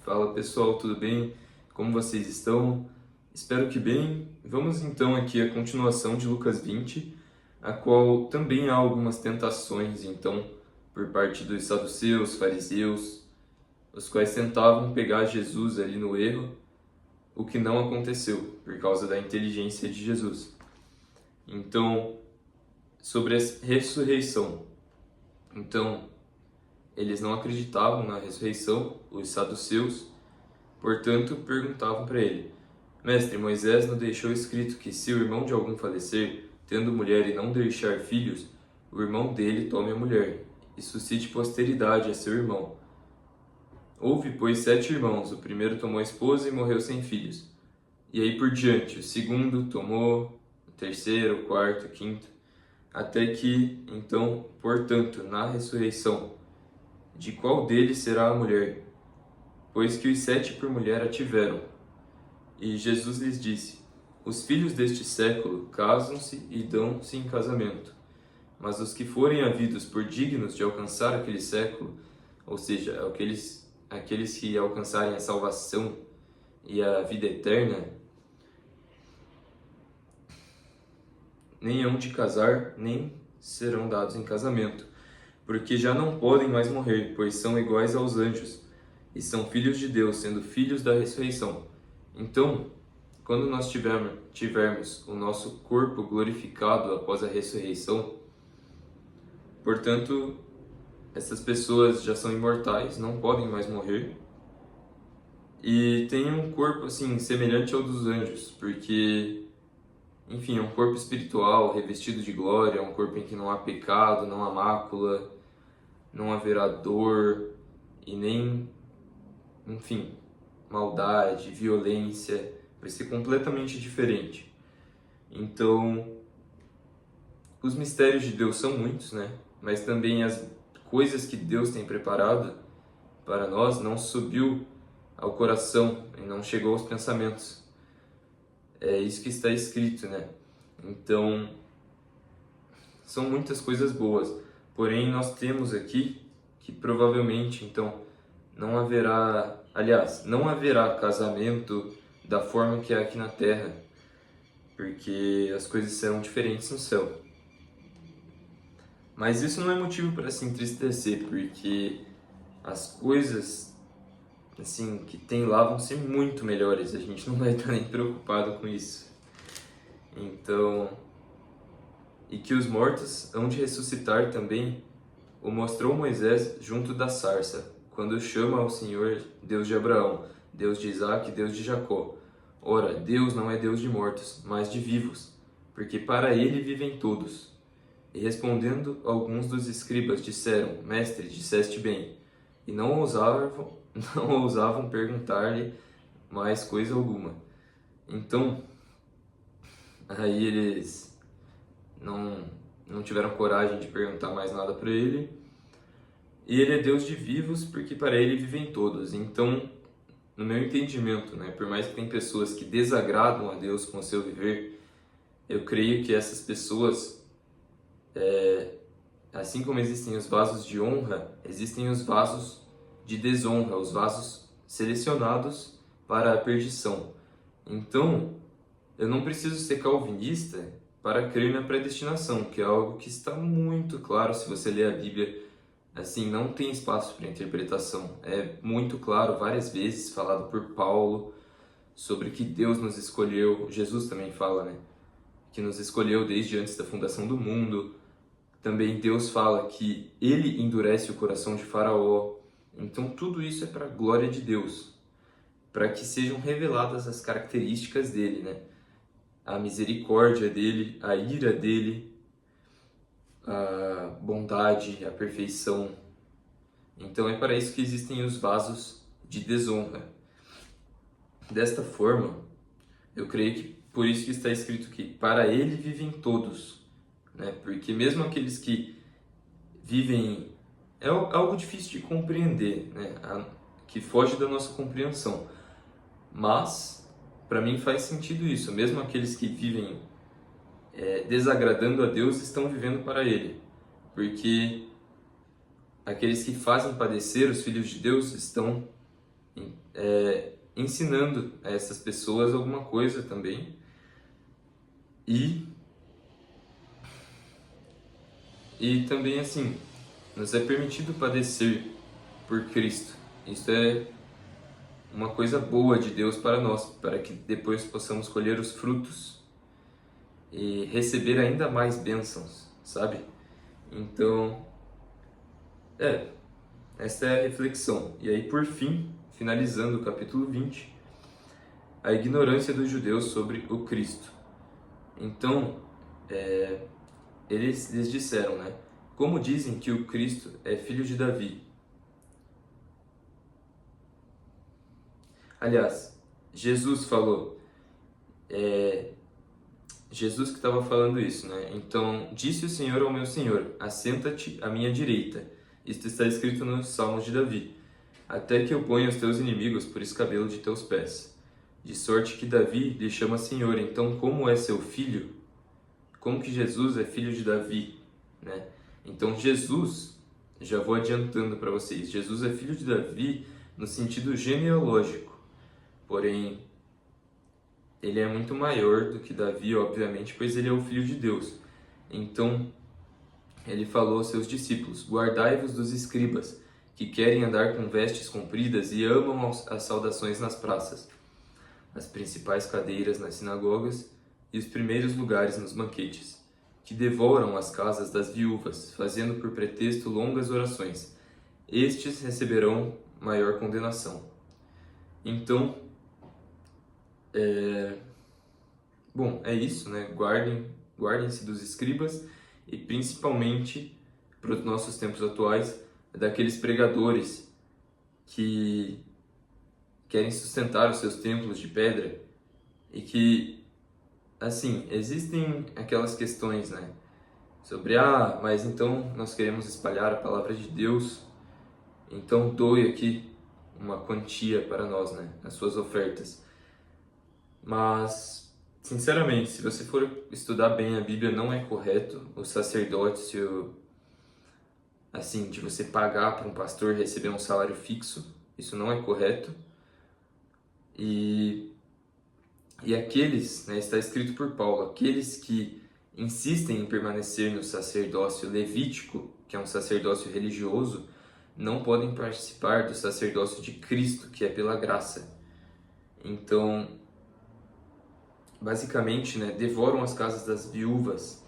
Fala pessoal, tudo bem? Como vocês estão? Espero que bem. Vamos então aqui à continuação de Lucas 20, a qual também há algumas tentações, então, por parte dos saduceus, fariseus, os quais tentavam pegar Jesus ali no erro, o que não aconteceu, por causa da inteligência de Jesus. Então, sobre a ressurreição. Então, eles não acreditavam na ressurreição, os saduceus. Portanto, perguntavam para ele: Mestre, Moisés nos deixou escrito que se o irmão de algum falecer, tendo mulher e não deixar filhos, o irmão dele tome a mulher, e suscite posteridade a seu irmão. Houve, pois, 7 irmãos. O primeiro tomou a esposa e morreu sem filhos. E aí por diante, o segundo tomou, o terceiro, o quarto, o quinto, até que, então, portanto, na ressurreição, de qual deles será a mulher? Pois que os 7 por mulher a tiveram. E Jesus lhes disse: Os filhos deste século casam-se e dão-se em casamento, mas os que forem havidos por dignos de alcançar aquele século, ou seja, aqueles que alcançarem a salvação e a vida eterna, nem hão de casar, nem serão dados em casamento, porque já não podem mais morrer, pois são iguais aos anjos, e são filhos de Deus, sendo filhos da ressurreição. Então, quando nós tivermos o nosso corpo glorificado após a ressurreição, portanto, essas pessoas já são imortais, não podem mais morrer, e têm um corpo assim semelhante ao dos anjos, porque, enfim, é um corpo espiritual, revestido de glória, é um corpo em que não há pecado, não há mácula, não haverá dor e nem, enfim, maldade, violência, vai ser completamente diferente. Então, os mistérios de Deus são muitos, né? Mas também as coisas que Deus tem preparado para nós não subiu ao coração e não chegou aos pensamentos. É isso que está escrito, né? Então, são muitas coisas boas. Porém, nós temos aqui que provavelmente, então, não haverá casamento da forma que é aqui na Terra, porque as coisas serão diferentes no céu. Mas isso não é motivo para se entristecer, porque as coisas assim que tem lá vão ser muito melhores, a gente não vai estar nem preocupado com isso. Então, e que os mortos hão de ressuscitar também, o mostrou Moisés junto da sarça, quando chama ao Senhor Deus de Abraão, Deus de Isaque e Deus de Jacó. Ora, Deus não é Deus de mortos, mas de vivos, porque para ele vivem todos. E respondendo, alguns dos escribas disseram: Mestre, disseste bem. E não ousavam perguntar-lhe mais coisa alguma. Então, aí eles não tiveram coragem de perguntar mais nada para ele. E ele é Deus de vivos, porque para ele vivem todos. Então, no meu entendimento, né, por mais que tem pessoas que desagradam a Deus com o seu viver, eu creio que essas pessoas, assim como existem os vasos de honra, existem os vasos de desonra, os vasos selecionados para a perdição. Então, eu não preciso ser calvinista para crer na predestinação, que é algo que está muito claro se você ler a Bíblia. Assim, não tem espaço para interpretação. É muito claro, várias vezes, falado por Paulo, sobre que Deus nos escolheu. Jesus também fala, né? Que nos escolheu desde antes da fundação do mundo. Também Deus fala que Ele endurece o coração de Faraó. Então, tudo isso é para a glória de Deus, para que sejam reveladas as características dele, né? A misericórdia dele, a ira dele, a bondade, a perfeição. Então é para isso que existem os vasos de desonra. Desta forma, eu creio que por isso que está escrito que para ele vivem todos, né? Porque mesmo aqueles que vivem é algo difícil de compreender, né? Que foge da nossa compreensão. Mas para mim faz sentido isso. Mesmo aqueles que vivem desagradando a Deus estão vivendo para Ele, porque aqueles que fazem padecer os filhos de Deus estão ensinando a essas pessoas alguma coisa também. E também assim, nos é permitido padecer por Cristo. Isso é uma coisa boa de Deus para nós, para que depois possamos colher os frutos e receber ainda mais bênçãos, sabe? Então, esta é a reflexão. E aí, por fim, finalizando o capítulo 20, a ignorância dos judeus sobre o Cristo. Então, eles lhes disseram, né? Como dizem que o Cristo é filho de Davi? Aliás, Jesus falou, Jesus que estava falando isso, né? Então, disse o Senhor ao meu Senhor, assenta-te à minha direita. Isto está escrito nos Salmos de Davi. Até que eu ponha os teus inimigos por escabelo de teus pés. De sorte que Davi lhe chama Senhor. Então, como é seu filho? Como que Jesus é filho de Davi, né? Então, Jesus, já vou adiantando para vocês, Jesus é filho de Davi no sentido genealógico. Porém, ele é muito maior do que Davi, obviamente, pois ele é o Filho de Deus. Então, ele falou aos seus discípulos, guardai-vos dos escribas, que querem andar com vestes compridas e amam as saudações nas praças, as principais cadeiras nas sinagogas e os primeiros lugares nos banquetes, que devoram as casas das viúvas, fazendo por pretexto longas orações. Estes receberão maior condenação. Então, bom, é isso, né? Guardem-se dos escribas e principalmente para os nossos tempos atuais, daqueles pregadores que querem sustentar os seus templos de pedra e que, assim, existem aquelas questões, né? Sobre, mas então nós queremos espalhar a palavra de Deus, então doe aqui uma quantia para nós, né? As suas ofertas. Mas, sinceramente, se você for estudar bem a Bíblia, não é correto o sacerdócio, assim, de você pagar para um pastor receber um salário fixo. Isso não é correto. E aqueles, né, está escrito por Paulo, aqueles que insistem em permanecer no sacerdócio levítico, que é um sacerdócio religioso, não podem participar do sacerdócio de Cristo, que é pela graça. Então, basicamente, né, devoram as casas das viúvas.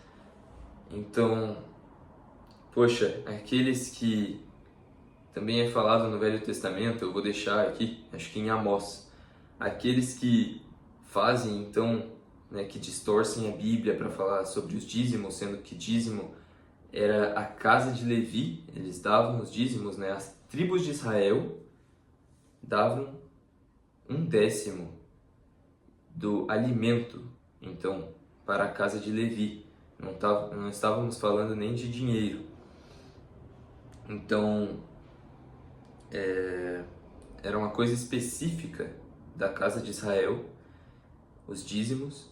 Então, poxa, aqueles que também é falado no Velho Testamento, eu vou deixar aqui, acho que em Amós, aqueles que fazem, então, né, que distorcem a Bíblia para falar sobre os dízimos, sendo que dízimo era a casa de Levi, eles davam os dízimos, né, as tribos de Israel davam 1/10 do alimento, então, para a casa de Levi. Não estávamos falando nem de dinheiro. Então, era uma coisa específica da casa de Israel, os dízimos,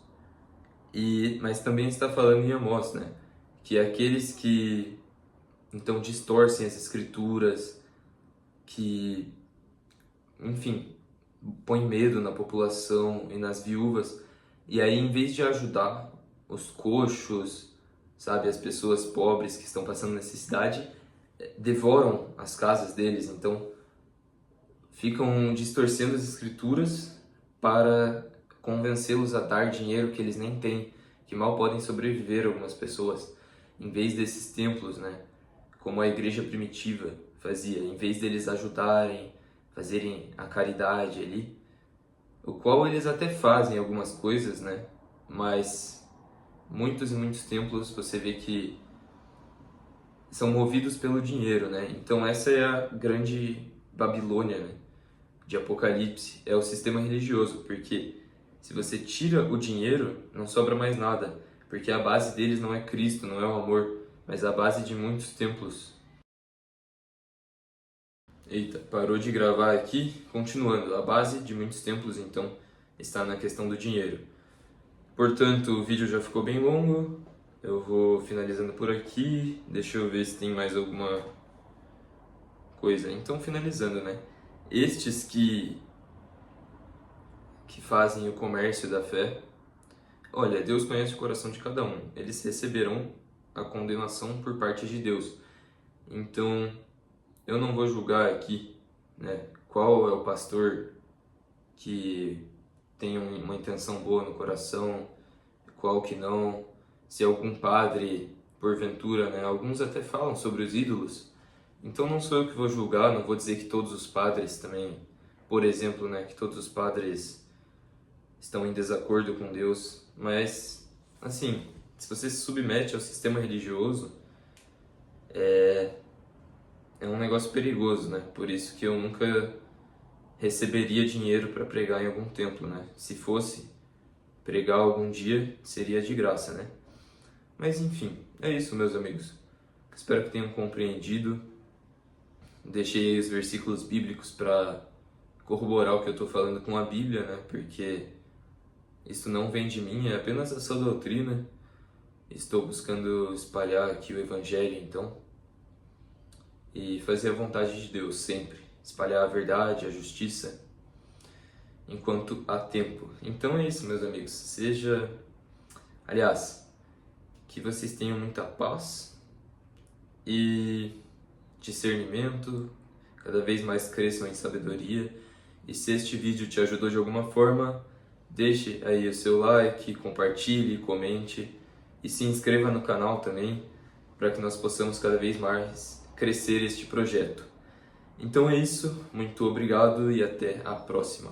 mas também está falando em Amós, né? Que aqueles que então distorcem as escrituras, que, enfim, põe medo na população e nas viúvas, e aí em vez de ajudar os coxos, sabe, as pessoas pobres que estão passando necessidade, devoram as casas deles, então ficam distorcendo as escrituras para convencê-los a dar dinheiro que eles nem têm, que mal podem sobreviver algumas pessoas, em vez desses templos, né, como a igreja primitiva fazia, em vez deles ajudarem, fazerem a caridade ali, o qual eles até fazem algumas coisas, né? Mas muitos e muitos templos você vê que são movidos pelo dinheiro, né? Então essa é a grande Babilônia, né, de Apocalipse, é o sistema religioso, porque se você tira o dinheiro, não sobra mais nada, porque a base deles não é Cristo, não é o amor, mas a base de muitos templos. Eita, parou de gravar aqui. Continuando, a base de muitos templos, então, está na questão do dinheiro. Portanto, o vídeo já ficou bem longo. Eu vou finalizando por aqui. Deixa eu ver se tem mais alguma coisa. Então, finalizando, né? estes que fazem o comércio da fé, olha, Deus conhece o coração de cada um. Eles receberão a condenação por parte de Deus. Então, eu não vou julgar aqui, né, qual é o pastor que tem uma intenção boa no coração, qual que não, se algum padre, porventura, né, alguns até falam sobre os ídolos. Então não sou eu que vou julgar, não vou dizer que todos os padres também, por exemplo, né, que todos os padres estão em desacordo com Deus, mas, assim, se você se submete ao sistema religioso, é um negócio perigoso, né? Por isso que eu nunca receberia dinheiro para pregar em algum templo, né? Se fosse pregar algum dia, seria de graça, né? Mas enfim, é isso, meus amigos. Espero que tenham compreendido. Deixei aí os versículos bíblicos para corroborar o que eu estou falando com a Bíblia, né? Porque isso não vem de mim, é apenas essa doutrina. Estou buscando espalhar aqui o Evangelho, então, e fazer a vontade de Deus sempre. Espalhar a verdade, a justiça, enquanto há tempo. Então é isso, meus amigos. Aliás, que vocês tenham muita paz e discernimento, cada vez mais cresçam em sabedoria. E se este vídeo te ajudou de alguma forma, deixe aí o seu like, compartilhe, comente e se inscreva no canal também, para que nós possamos cada vez mais crescer este projeto. Então é isso, muito obrigado e até a próxima.